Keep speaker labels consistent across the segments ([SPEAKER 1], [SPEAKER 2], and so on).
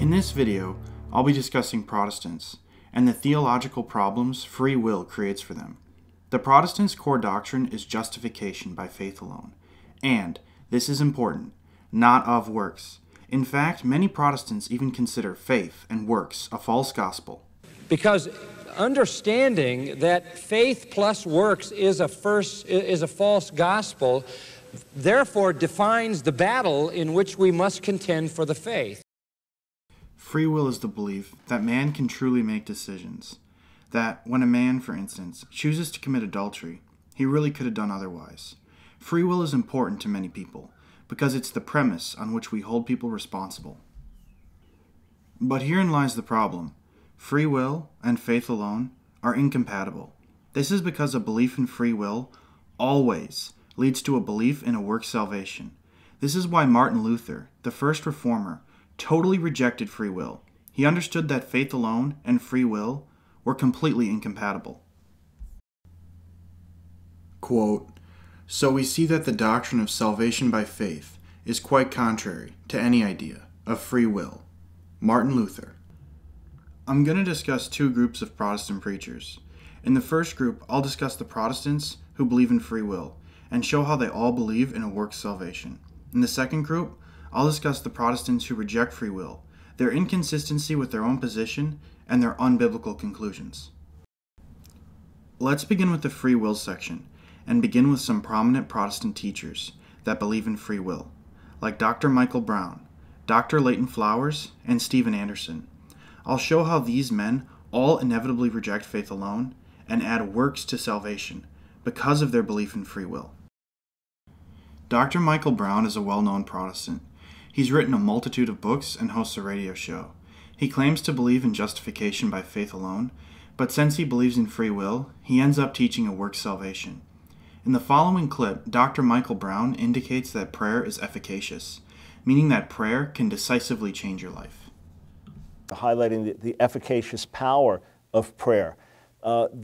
[SPEAKER 1] In this video, I'll be discussing Protestants and the theological problems free will creates for them. The Protestants' core doctrine is justification by faith alone, and, this is important, not of works. In fact, many Protestants even consider faith and works a false gospel.
[SPEAKER 2] Because understanding that faith plus works is a false gospel, therefore defines the battle in which we must contend for the faith.
[SPEAKER 1] Free will is the belief that man can truly make decisions. That when a man, for instance, chooses to commit adultery, he really could have done otherwise. Free will is important to many people because it's the premise on which we hold people responsible. But herein lies the problem. Free will and faith alone are incompatible. This is because a belief in free will always leads to a belief in a work salvation. This is why Martin Luther, the first reformer, totally rejected free will. He understood that faith alone and free will were completely incompatible. Quote, "So we see that the doctrine of salvation by faith is quite contrary to any idea of free will." Martin Luther. I'm going to discuss two groups of Protestant preachers. In the first group, I'll discuss the Protestants who believe in free will and show how they all believe in a works salvation. In the second group, I'll discuss the Protestants who reject free will, their inconsistency with their own position, and their unbiblical conclusions. Let's begin with the free will section, and begin with some prominent Protestant teachers that believe in free will, like Dr. Michael Brown, Dr. Leighton Flowers, and Stephen Anderson. I'll show how these men all inevitably reject faith alone and add works to salvation because of their belief in free will. Dr. Michael Brown is a well-known Protestant. He's written a multitude of books and hosts a radio show. He claims to believe in justification by faith alone, but since he believes in free will, he ends up teaching a works salvation. In the following clip, Dr. Michael Brown indicates that prayer is efficacious, meaning that prayer can decisively change your life.
[SPEAKER 3] Highlighting the efficacious power of prayer.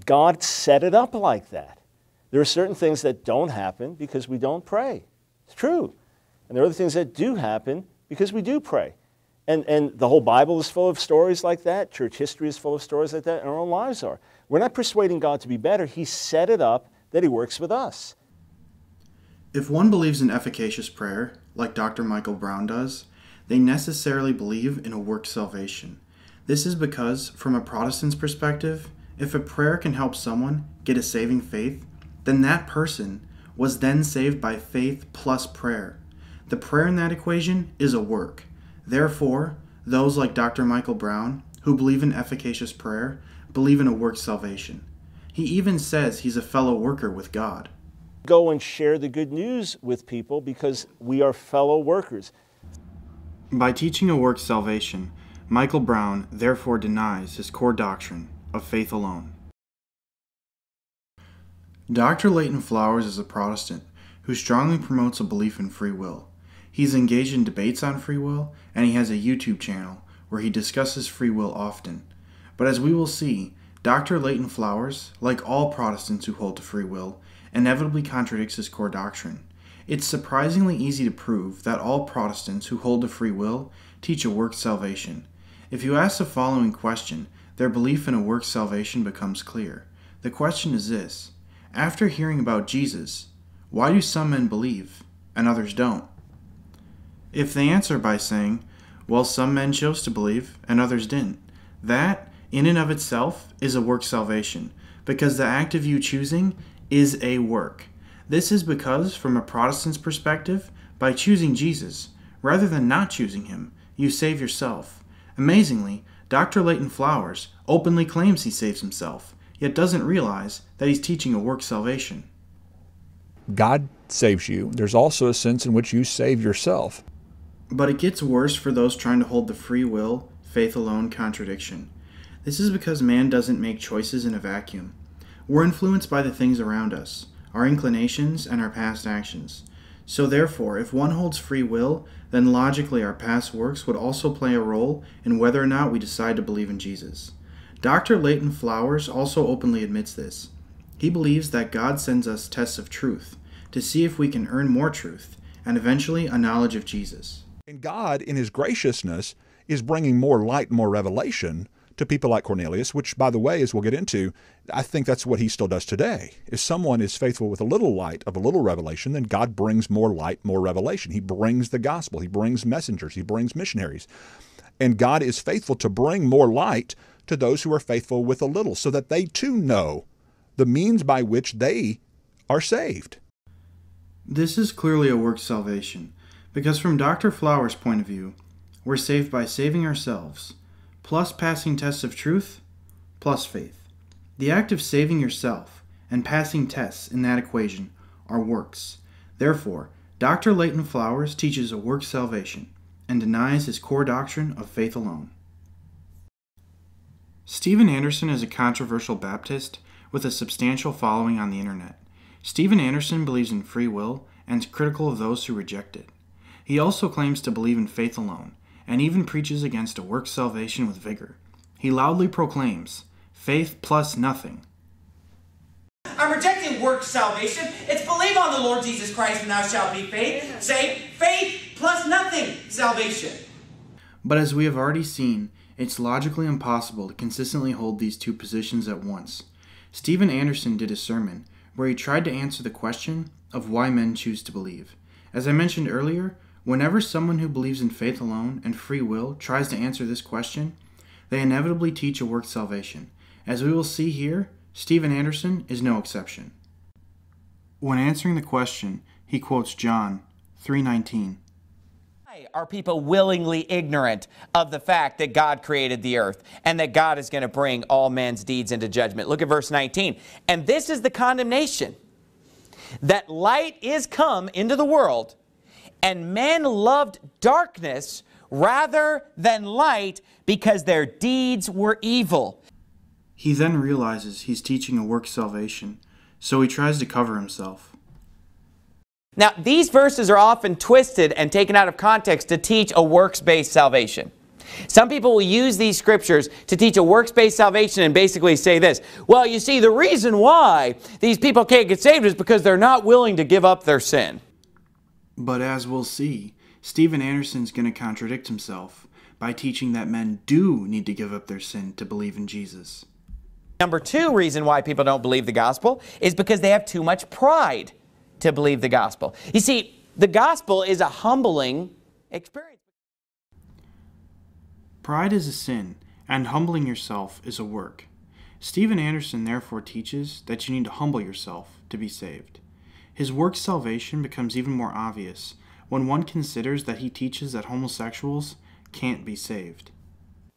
[SPEAKER 3] God set it up like that. There are certain things that don't happen because we don't pray. It's true. And there are other things that do happen because we do pray. And the whole Bible is full of stories like that. Church history is full of stories like that, and our own lives are. We're not persuading God to be better. He set it up that He works with us.
[SPEAKER 1] If one believes in efficacious prayer, like Dr. Michael Brown does, they necessarily believe in a work salvation. This is because, from a Protestant's perspective, if a prayer can help someone get a saving faith, then that person was then saved by faith plus prayer. The prayer in that equation is a work. Therefore, those like Dr. Michael Brown, who believe in efficacious prayer, believe in a work salvation. He even says he's a fellow worker with God.
[SPEAKER 3] Go and share the good news with people because we are fellow workers.
[SPEAKER 1] By teaching a work salvation, Michael Brown therefore denies his core doctrine of faith alone. Dr. Leighton Flowers is a Protestant who strongly promotes a belief in free will. He's engaged in debates on free will, and he has a YouTube channel where he discusses free will often. But as we will see, Dr. Leighton Flowers, like all Protestants who hold to free will, inevitably contradicts his core doctrine. It's surprisingly easy to prove that all Protestants who hold to free will teach a work salvation. If you ask the following question, their belief in a work salvation becomes clear. The question is this: after hearing about Jesus, why do some men believe and others don't? If they answer by saying, well, some men chose to believe and others didn't, that, in and of itself, is a work salvation, because the act of you choosing is a work. This is because, from a Protestant's perspective, by choosing Jesus, rather than not choosing Him, you save yourself. Amazingly, Dr. Leighton Flowers openly claims he saves himself, yet doesn't realize that he's teaching a work salvation.
[SPEAKER 4] God saves you. There's also a sense in which you save yourself.
[SPEAKER 1] But it gets worse for those trying to hold the free will, faith alone contradiction. This is because man doesn't make choices in a vacuum. We're influenced by the things around us, our inclinations and our past actions. So therefore, if one holds free will, then logically our past works would also play a role in whether or not we decide to believe in Jesus. Dr. Leighton Flowers also openly admits this. He believes that God sends us tests of truth to see if we can earn more truth and eventually a knowledge of Jesus.
[SPEAKER 4] And God, in His graciousness, is bringing more light and more revelation to people like Cornelius, which, by the way, as we'll get into, I think that's what he still does today. If someone is faithful with a little light of a little revelation, then God brings more light, more revelation. He brings the gospel. He brings messengers. He brings missionaries. And God is faithful to bring more light to those who are faithful with a little, so that they too know the means by which they are saved.
[SPEAKER 1] This is clearly a work salvation, because from Dr. Flowers' point of view, we're saved by saving ourselves, plus passing tests of truth, plus faith. The act of saving yourself and passing tests in that equation are works. Therefore, Dr. Leighton Flowers teaches a work salvation and denies his core doctrine of faith alone. Steven Anderson is a controversial Baptist with a substantial following on the internet. Steven Anderson believes in free will and is critical of those who reject it. He also claims to believe in faith alone, and even preaches against a work salvation with vigor. He loudly proclaims, faith plus nothing.
[SPEAKER 5] I'm rejecting work salvation. It's believe on the Lord Jesus Christ and thou shalt be saved. Say, faith plus nothing salvation.
[SPEAKER 1] But as we have already seen, it's logically impossible to consistently hold these two positions at once. Steven Anderson did a sermon where he tried to answer the question of why men choose to believe. As I mentioned earlier, whenever someone who believes in faith alone and free will tries to answer this question, they inevitably teach a work salvation. As we will see here, Steven Anderson is no exception. When answering the question, he quotes John 3:19.
[SPEAKER 5] Why are people willingly ignorant of the fact that God created the earth and that God is going to bring all man's deeds into judgment? Look at verse 19. And this is the condemnation, that light is come into the world, and men loved darkness rather than light because their deeds were evil.
[SPEAKER 1] He then realizes he's teaching a work salvation, so he tries to cover himself.
[SPEAKER 5] Now, these verses are often twisted and taken out of context to teach a works-based salvation. Some people will use these scriptures to teach a works-based salvation and basically say this: well, you see, the reason why these people can't get saved is because they're not willing to give up their sin.
[SPEAKER 1] But as we'll see, Steven Anderson's going to contradict himself by teaching that men do need to give up their sin to believe in Jesus.
[SPEAKER 5] Number two reason why people don't believe the gospel is because they have too much pride to believe the gospel. You see, the gospel is a humbling experience.
[SPEAKER 1] Pride is a sin, and humbling yourself is a work. Steven Anderson therefore teaches that you need to humble yourself to be saved. His work salvation becomes even more obvious when one considers that he teaches that homosexuals can't be saved.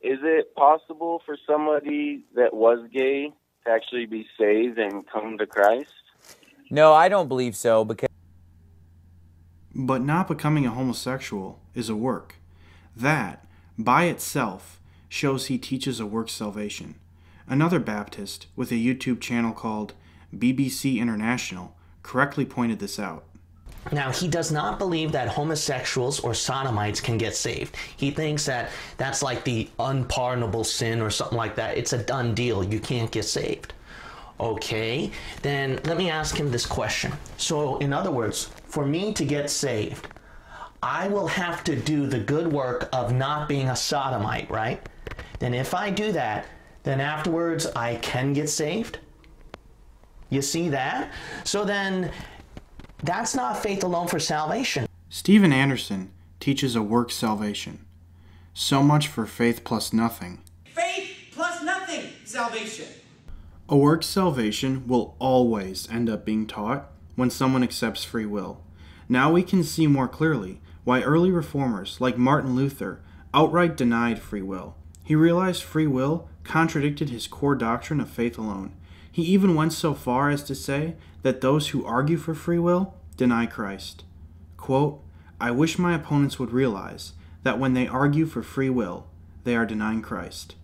[SPEAKER 6] Is it possible for somebody that was gay to actually be saved and come to Christ?
[SPEAKER 5] No, I don't believe so, because...
[SPEAKER 1] But not becoming a homosexual is a work. That, by itself, shows he teaches a work salvation. Another Baptist with a YouTube channel called BBC International correctly pointed this out.
[SPEAKER 7] Now, he does not believe that homosexuals or sodomites can get saved. He thinks that that's like the unpardonable sin or something like that. It's a done deal. You can't get saved. Okay, then let me ask him this question. So, in other words, for me to get saved, I will have to do the good work of not being a sodomite, right? Then if I do that, then afterwards I can get saved? You see that? So then, that's not faith alone for salvation.
[SPEAKER 1] Steven Anderson teaches a work salvation. So much for faith plus nothing.
[SPEAKER 5] Faith plus nothing salvation.
[SPEAKER 1] A work salvation will always end up being taught when someone accepts free will. Now we can see more clearly why early reformers like Martin Luther outright denied free will. He realized free will contradicted his core doctrine of faith alone. He even went so far as to say that those who argue for free will deny Christ. Quote, I wish my opponents would realize that when they argue for free will, they are denying Christ.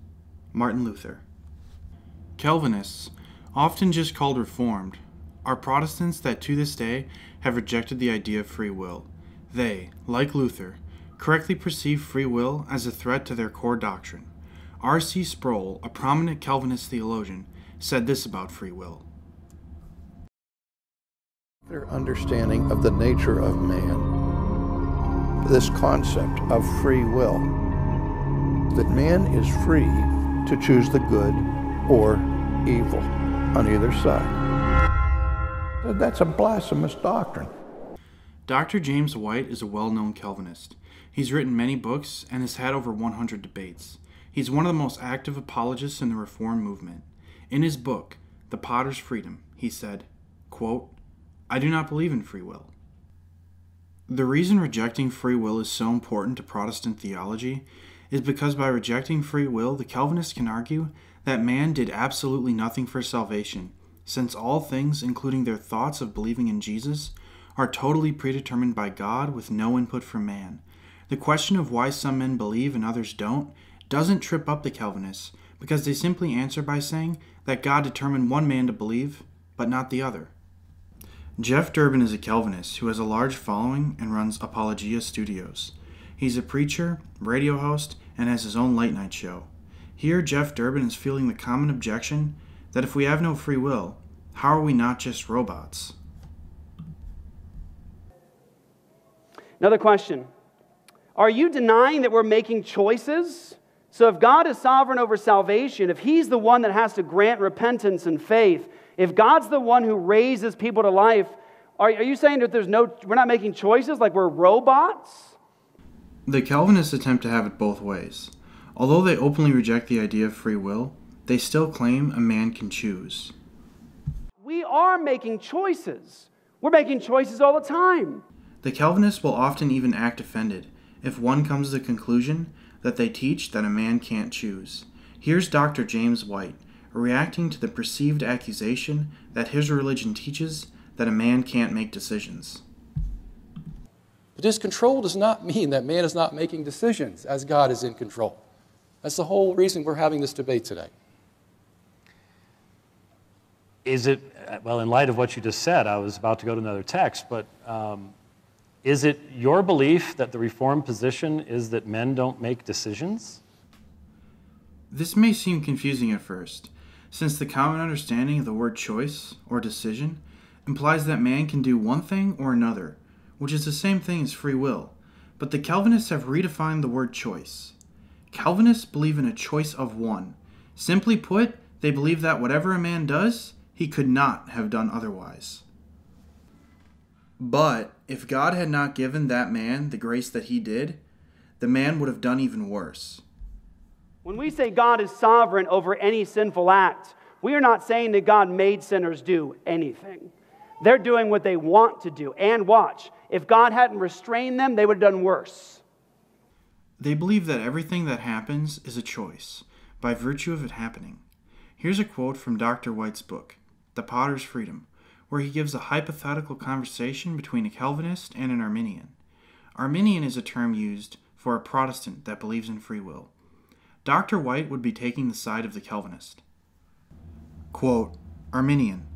[SPEAKER 1] Martin Luther. Calvinists, often just called Reformed, are Protestants that to this day have rejected the idea of free will. They, like Luther, correctly perceive free will as a threat to their core doctrine. R.C. Sproul, a prominent Calvinist theologian, said this about free will.
[SPEAKER 8] Their understanding of the nature of man, this concept of free will, that man is free to choose the good or evil on either side. That's a blasphemous doctrine.
[SPEAKER 1] Dr. James White is a well-known Calvinist. He's written many books and has had over 100 debates. He's one of the most active apologists in the Reform movement. In his book, The Potter's Freedom, he said, quote, "I do not believe in free will." The reason rejecting free will is so important to Protestant theology is because by rejecting free will, the Calvinists can argue that man did absolutely nothing for salvation, since all things, including their thoughts of believing in Jesus, are totally predetermined by God with no input from man. The question of why some men believe and others don't doesn't trip up the Calvinists, because they simply answer by saying that God determined one man to believe, but not the other. Jeff Durbin is a Calvinist who has a large following and runs Apologia Studios. He's a preacher, radio host, and has his own late-night show. Here, Jeff Durbin is feeling the common objection that if we have no free will, how are we not just robots?
[SPEAKER 9] Another question. Are you denying that we're making choices? So if God is sovereign over salvation, if He's the one that has to grant repentance and faith, if God's the one who raises people to life, are you saying that we're not making choices, like we're robots?
[SPEAKER 1] The Calvinists attempt to have it both ways. Although they openly reject the idea of free will, they still claim a man can choose.
[SPEAKER 9] We are making choices. We're making choices all the time.
[SPEAKER 1] The Calvinists will often even act offended if one comes to the conclusion that they teach that a man can't choose. Here's Dr. James White reacting to the perceived accusation that his religion teaches that a man can't make decisions.
[SPEAKER 10] But this control does not mean that man is not making decisions as God is in control. That's the whole reason we're having this debate today.
[SPEAKER 11] Is it, well, in light of what you just said, I was about to go to another text, but is it your belief that the Reformed position is that men don't make decisions?
[SPEAKER 1] This may seem confusing at first, since the common understanding of the word choice or decision implies that man can do one thing or another, which is the same thing as free will, but the Calvinists have redefined the word choice. Calvinists believe in a choice of one. Simply put, they believe that whatever a man does, he could not have done otherwise. But if God had not given that man the grace that he did, the man would have done even worse.
[SPEAKER 9] When we say God is sovereign over any sinful act, we are not saying that God made sinners do anything. They're doing what they want to do. And watch, if God hadn't restrained them, they would have done worse.
[SPEAKER 1] They believe that everything that happens is a choice, by virtue of it happening. Here's a quote from Dr. White's book, The Potter's Freedom, where he gives a hypothetical conversation between a Calvinist and an Arminian. Arminian is a term used for a Protestant that believes in free will. Dr. White would be taking the side of the Calvinist. Quote, Arminian,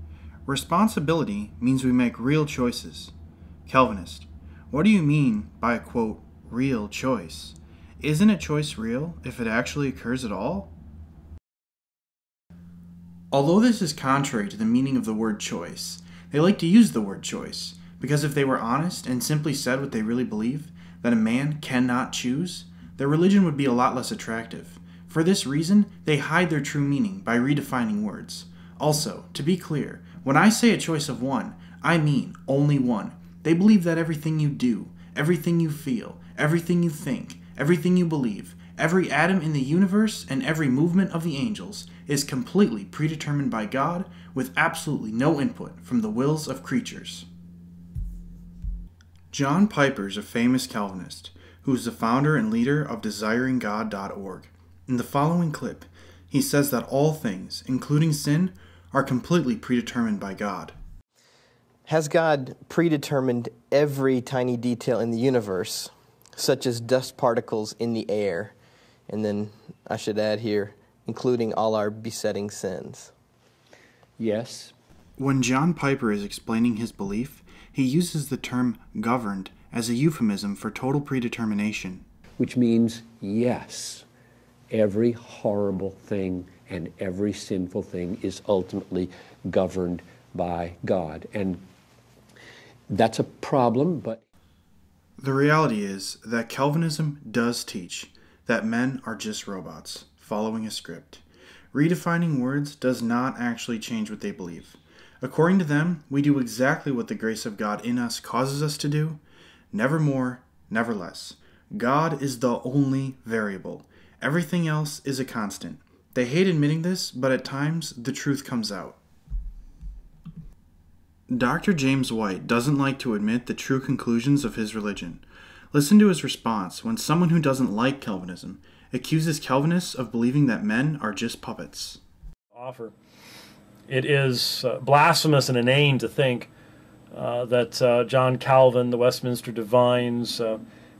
[SPEAKER 1] responsibility means we make real choices. Calvinist, what do you mean by a, quote, real choice? Isn't a choice real if it actually occurs at all? Although this is contrary to the meaning of the word choice, they like to use the word choice, because if they were honest and simply said what they really believe, that a man cannot choose, their religion would be a lot less attractive. For this reason, they hide their true meaning by redefining words. Also, to be clear, when I say a choice of one, I mean only one. They believe that everything you do, everything you feel, everything you think, everything you believe, every atom in the universe, and every movement of the angels is completely predetermined by God with absolutely no input from the wills of creatures. John Piper is a famous Calvinist who is the founder and leader of DesiringGod.org. In the following clip, he says that all things, including sin, are completely predetermined by God.
[SPEAKER 12] Has God predetermined every tiny detail in the universe, such as dust particles in the air? And then I should add here, including all our besetting sins.
[SPEAKER 13] Yes.
[SPEAKER 1] When John Piper is explaining his belief, he uses the term governed as a euphemism for total predetermination.
[SPEAKER 13] Which means, yes, every horrible thing and every sinful thing is ultimately governed by God. And that's a problem, but...
[SPEAKER 1] The reality is that Calvinism does teach that men are just robots, following a script. Redefining words does not actually change what they believe. According to them, we do exactly what the grace of God in us causes us to do, never more, never less. God is the only variable. Everything else is a constant. They hate admitting this, but at times the truth comes out. Dr. James White doesn't like to admit the true conclusions of his religion. Listen to his response when someone who doesn't like Calvinism accuses Calvinists of believing that men are just puppets.
[SPEAKER 11] It is blasphemous and inane to think that John Calvin, the Westminster Divines,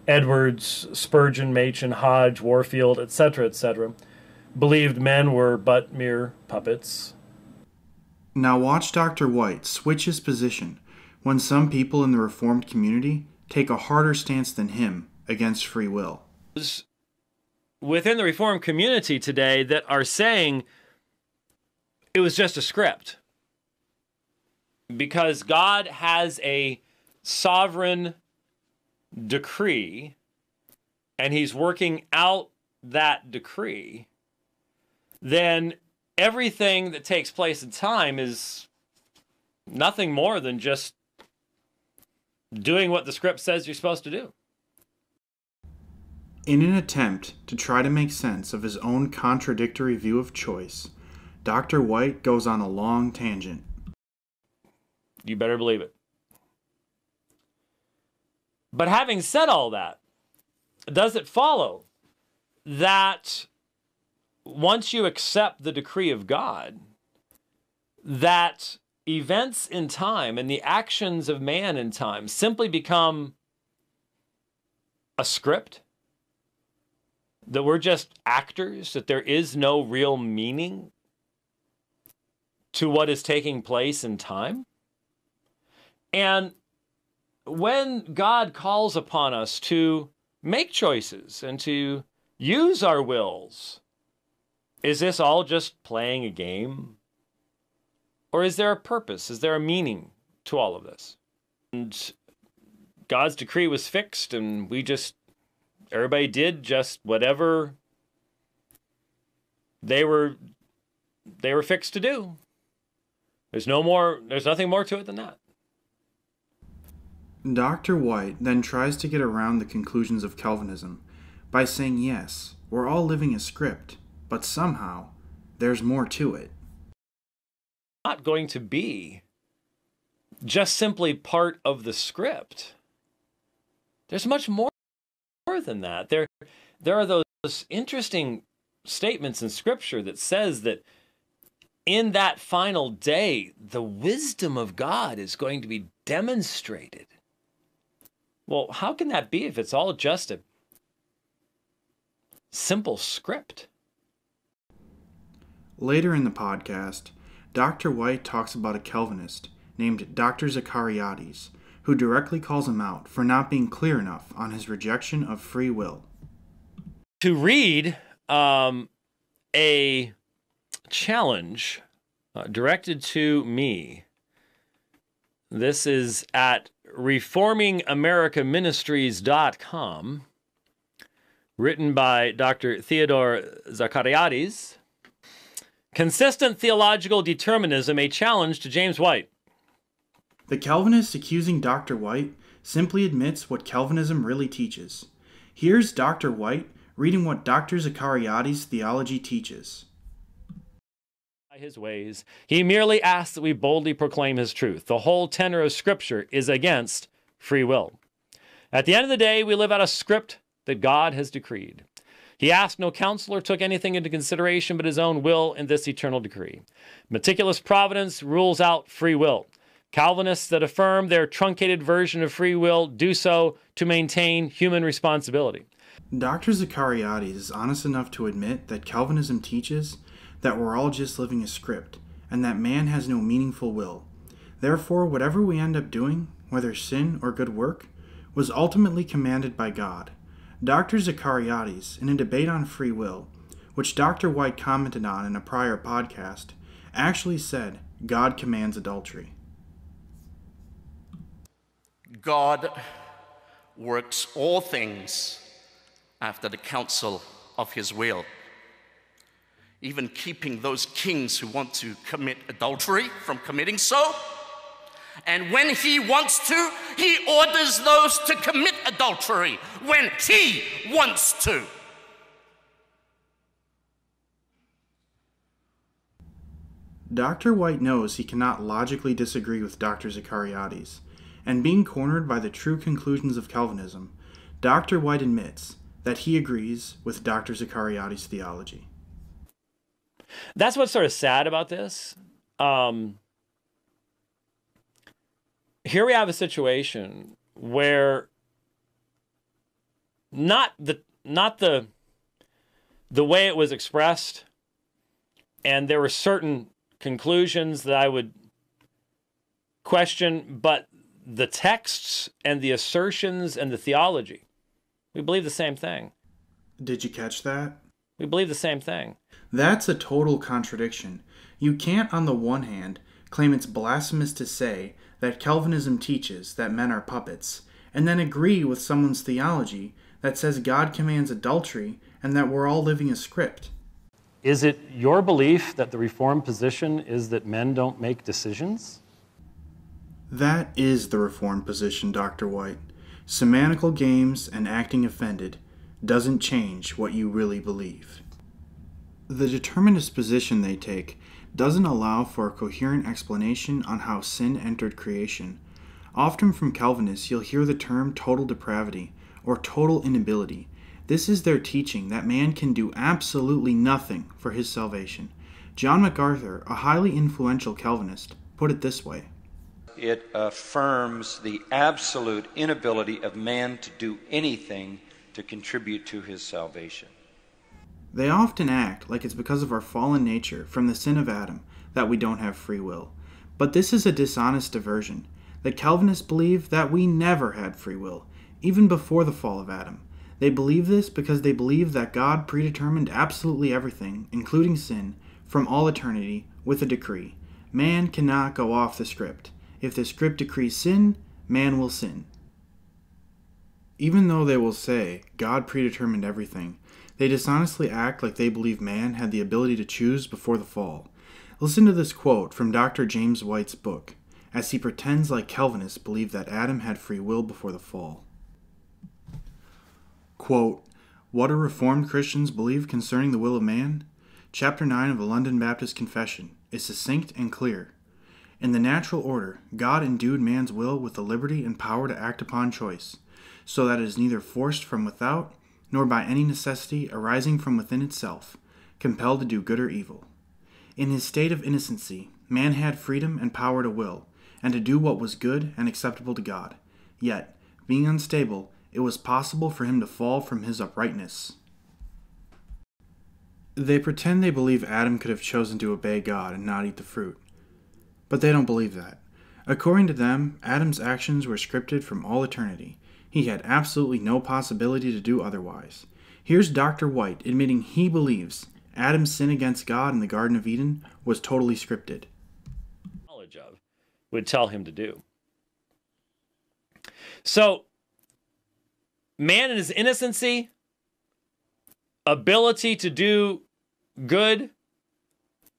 [SPEAKER 11] Edwards, Spurgeon, Machen, Hodge, Warfield, etc., believed men were but mere puppets.
[SPEAKER 1] Now watch Dr. White switch his position when some people in the Reformed community take a harder stance than him against free will.
[SPEAKER 11] Within the Reformed community today that are saying it was just a script. Because God has a sovereign decree and he's working out that decree, then everything that takes place in time is nothing more than just doing what the script says you're supposed to do.
[SPEAKER 1] In an attempt to try to make sense of his own contradictory view of choice, Dr. White goes on a long tangent.
[SPEAKER 11] You better believe it. But having said all that, does it follow that once you accept the decree of God, that events in time and the actions of man in time simply become a script? That we're just actors? That there is no real meaning to what is taking place in time? And when God calls upon us to make choices and to use our wills, is this all just playing a game? Or is there a purpose? Is there a meaning to all of this? And God's decree was fixed and everybody did just whatever they were fixed to do. There's nothing more to it than that.
[SPEAKER 1] Dr. White then tries to get around the conclusions of Calvinism by saying, yes, we're all living a script, but somehow there's more to it.
[SPEAKER 11] Not going to be just simply part of the script. There's much more than that. There are those interesting statements in Scripture that says that in that final day, the wisdom of God is going to be demonstrated. Well, how can that be if it's all just a simple script?
[SPEAKER 1] Later in the podcast, Dr. White talks about a Calvinist named Dr. Zachariades, who directly calls him out for not being clear enough on his rejection of free will.
[SPEAKER 11] To read a challenge directed to me. This is at reformingamericaministries.com, written by Dr. Theodore Zachariades. Consistent Theological Determinism, a Challenge to James White.
[SPEAKER 1] The Calvinist accusing Dr. White simply admits what Calvinism really teaches. Here's Dr. White reading what Dr. Zachariades' theology teaches.
[SPEAKER 11] By his ways, he merely asks that we boldly proclaim his truth. The whole tenor of Scripture is against free will. At the end of the day, we live out a script that God has decreed. He asked no counsel or took anything into consideration but his own will in this eternal decree. Meticulous providence rules out free will. Calvinists that affirm their truncated version of free will do so to maintain human responsibility.
[SPEAKER 1] Dr. Zachariades is honest enough to admit that Calvinism teaches that we're all just living a script and that man has no meaningful will. Therefore, whatever we end up doing, whether sin or good work, was ultimately commanded by God. Dr. Zachariades, in a debate on free will, which Dr. White commented on in a prior podcast, actually said God commands adultery.
[SPEAKER 14] God works all things after the counsel of his will, even keeping those kings who want to commit adultery from committing so. And when he wants to, he orders those to commit adultery when he wants to.
[SPEAKER 1] Dr. White knows he cannot logically disagree with Dr. Zachariades, and being cornered by the true conclusions of Calvinism, Dr. White admits that he agrees with Dr. Zachariades' theology.
[SPEAKER 11] That's what's sort of sad about this. Here we have a situation where not the way it was expressed, and there were certain conclusions that I would question, but the texts and the assertions and the theology, we believe the same thing.
[SPEAKER 1] Did you catch that?
[SPEAKER 11] We believe the same thing.
[SPEAKER 1] That's a total contradiction. You can't, on the one hand, claim it's blasphemous to say that Calvinism teaches that men are puppets, and then agree with someone's theology that says God commands adultery and that we're all living a script.
[SPEAKER 15] Is it your belief that the Reformed position is that men don't make decisions?
[SPEAKER 1] That is the Reformed position, Dr. White. Semantical games and acting offended doesn't change what you really believe. The determinist position they take doesn't allow for a coherent explanation on how sin entered creation. Often from Calvinists, you'll hear the term total depravity or total inability. This is their teaching that man can do absolutely nothing for his salvation. John MacArthur, a highly influential Calvinist, put it this way.
[SPEAKER 16] It affirms the absolute inability of man to do anything to contribute to his salvation.
[SPEAKER 1] They often act like it's because of our fallen nature from the sin of Adam that we don't have free will. But this is a dishonest diversion. The Calvinists believe that we never had free will, even before the fall of Adam. They believe this because they believe that God predetermined absolutely everything, including sin, from all eternity with a decree. Man cannot go off the script. If the script decrees sin, man will sin. Even though they will say God predetermined everything, they dishonestly act like they believe man had the ability to choose before the fall. Listen to this quote from Dr. James White's book, as he pretends like Calvinists believe that Adam had free will before the fall. Quote, "What do Reformed Christians believe concerning the will of man? Chapter 9 of the London Baptist Confession is succinct and clear. In the natural order, God endued man's will with the liberty and power to act upon choice, so that it is neither forced from without, nor by any necessity arising from within itself, compelled to do good or evil. In his state of innocency, man had freedom and power to will, and to do what was good and acceptable to God. Yet, being unstable, it was possible for him to fall from his uprightness." They pretend they believe Adam could have chosen to obey God and not eat the fruit. But they don't believe that. According to them, Adam's actions were scripted from all eternity. He had absolutely no possibility to do otherwise. Here's Dr. White admitting he believes Adam's sin against God in the Garden of Eden was totally scripted.
[SPEAKER 11] Knowledge of would tell him to do. So, man in his innocency, ability to do good,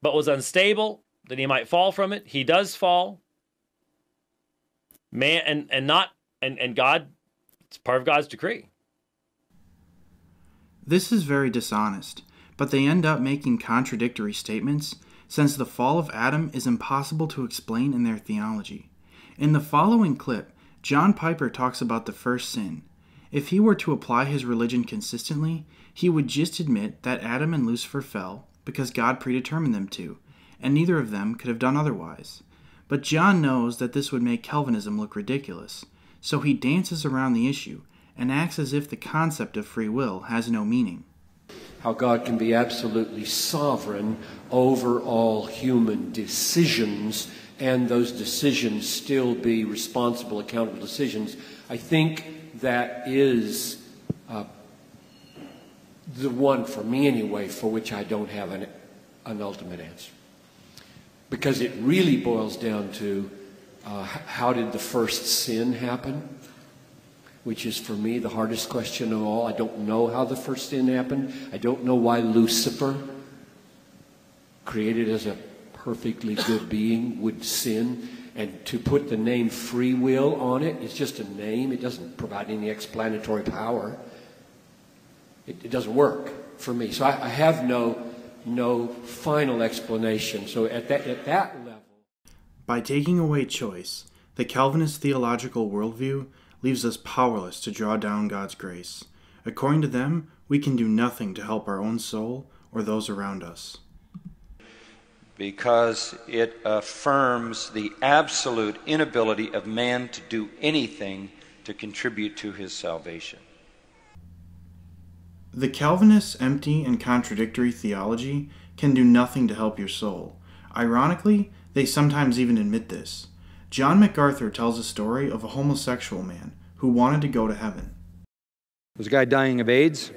[SPEAKER 11] but was unstable, that he might fall from it. He does fall. Man and God, it's part of God's decree.
[SPEAKER 1] This is very dishonest, but they end up making contradictory statements since the fall of Adam is impossible to explain in their theology. In the following clip, John Piper talks about the first sin. If he were to apply his religion consistently, he would just admit that Adam and Lucifer fell because God predetermined them to, and neither of them could have done otherwise. But John knows that this would make Calvinism look ridiculous, so he dances around the issue and acts as if the concept of free will has no meaning.
[SPEAKER 17] How God can be absolutely sovereign over all human decisions, and those decisions still be responsible, accountable decisions. I think that is the one, for me anyway, for which I don't have an ultimate answer. Because it really boils down to how did the first sin happen? which is for me the hardest question of all. I don't know how the first sin happened. I don't know why Lucifer, created as a perfectly good being, would sin. And to put the name free will on it is just a name. It doesn't provide any explanatory power. It doesn't work for me. So I have no final explanation. So at that level.
[SPEAKER 1] By taking away choice, the Calvinist theological worldview leaves us powerless to draw down God's grace. According to them, we can do nothing to help our own soul or those around us.
[SPEAKER 16] Because it affirms the absolute inability of man to do anything to contribute to his salvation.
[SPEAKER 1] The Calvinists' empty and contradictory theology can do nothing to help your soul. Ironically, they sometimes even admit this. John MacArthur tells a story of a homosexual man who wanted to go to heaven.
[SPEAKER 18] There was a guy dying of AIDS,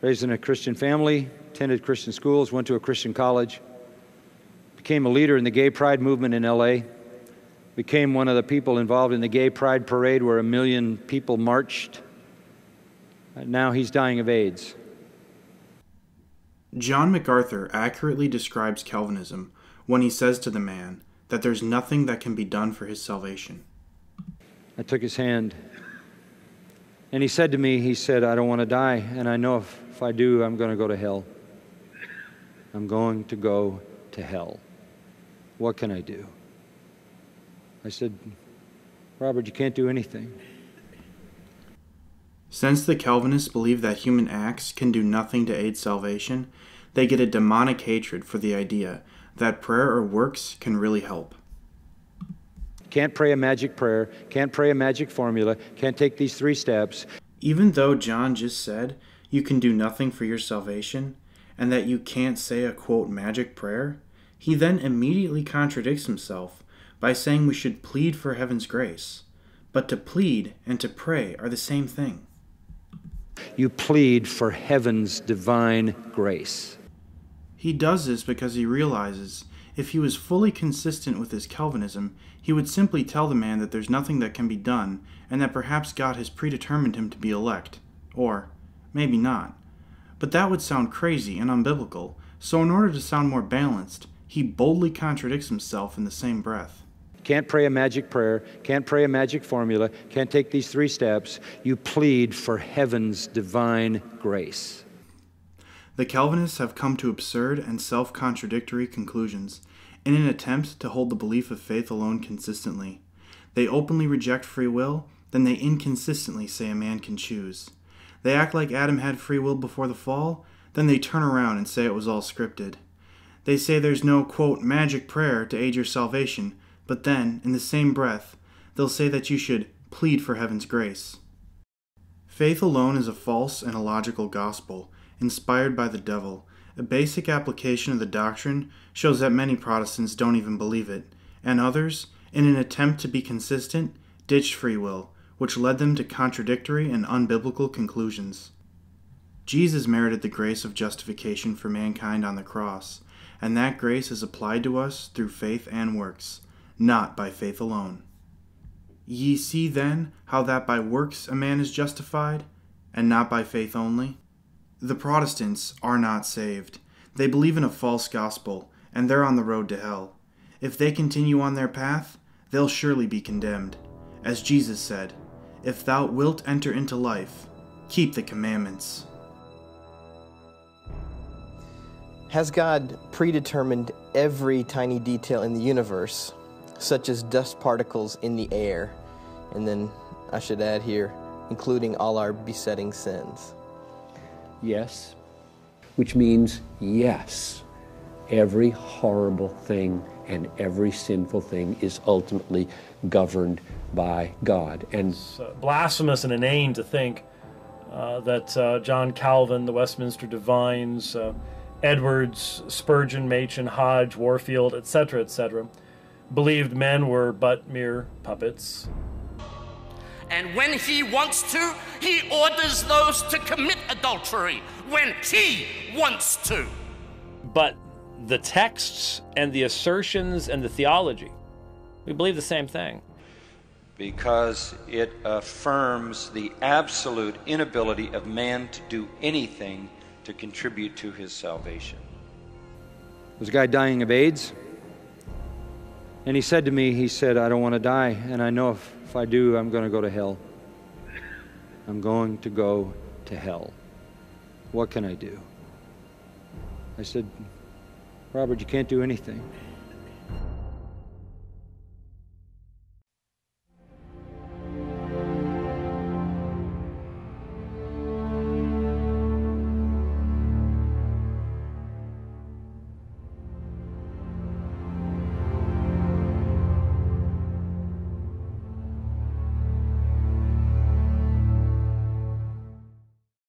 [SPEAKER 18] raised in a Christian family, attended Christian schools, went to a Christian college, became a leader in the gay pride movement in LA, became one of the people involved in the gay pride parade where 1 million people marched. Now he's dying of AIDS.
[SPEAKER 1] John MacArthur accurately describes Calvinism when he says to the man that there's nothing that can be done for his salvation.
[SPEAKER 18] I took his hand, and he said to me, he said, I don't want to die, and I know if I do, I'm going to go to hell. I'm going to go to hell. What can I do? I said, Robert, you can't do anything.
[SPEAKER 1] Since the Calvinists believe that human acts can do nothing to aid salvation, they get a demonic hatred for the idea that prayer or works can really help.
[SPEAKER 18] Can't pray a magic prayer, can't pray a magic formula, can't take these 3 steps.
[SPEAKER 1] Even though John just said you can do nothing for your salvation, and that you can't say a, quote, magic prayer, he then immediately contradicts himself by saying we should plead for heaven's grace. But to plead and to pray are the same thing.
[SPEAKER 18] You plead for heaven's divine grace.
[SPEAKER 1] He does this because he realizes if he was fully consistent with his Calvinism, he would simply tell the man that there's nothing that can be done and that perhaps God has predetermined him to be elect. Or maybe not. But that would sound crazy and unbiblical, so in order to sound more balanced, he boldly contradicts himself in the same breath.
[SPEAKER 18] Can't pray a magic prayer, can't pray a magic formula, can't take these 3 steps. You plead for heaven's divine grace.
[SPEAKER 1] The Calvinists have come to absurd and self-contradictory conclusions in an attempt to hold the belief of faith alone consistently. They openly reject free will, then they inconsistently say a man can choose. They act like Adam had free will before the fall, then they turn around and say it was all scripted. They say there's no, quote, magic prayer to aid your salvation, but then, in the same breath, they'll say that you should plead for heaven's grace. Faith alone is a false and illogical gospel, inspired by the devil. A basic application of the doctrine shows that many Protestants don't even believe it, and others, in an attempt to be consistent, ditched free will, which led them to contradictory and unbiblical conclusions. Jesus merited the grace of justification for mankind on the cross, and that grace is applied to us through faith and works, not by faith alone. Ye see then how that by works a man is justified, and not by faith only? The Protestants are not saved. They believe in a false gospel, and they're on the road to hell. If they continue on their path, they'll surely be condemned. As Jesus said, "If thou wilt enter into life, keep the commandments."
[SPEAKER 12] Has God predetermined every tiny detail in the universe, such as dust particles in the air, and then I should add here, including all our besetting sins?
[SPEAKER 13] Yes, which means yes, every horrible thing and every sinful thing is ultimately governed by God. And
[SPEAKER 15] it's blasphemous and inane to think that John Calvin, the Westminster Divines, Edwards, Spurgeon, Machen, Hodge, Warfield, etc., believed men were but mere puppets.
[SPEAKER 14] And when he wants to, he orders those to commit adultery when he wants to.
[SPEAKER 11] But the texts and the assertions and the theology, we believe the same thing.
[SPEAKER 16] because it affirms the absolute inability of man to do anything to contribute to his salvation.
[SPEAKER 18] There's a guy dying of AIDS, and he said to me, he said, I don't want to die, and I know if I do, I'm going to go to hell. I'm going to go to hell. What can I do? I said, Robert, you can't do anything.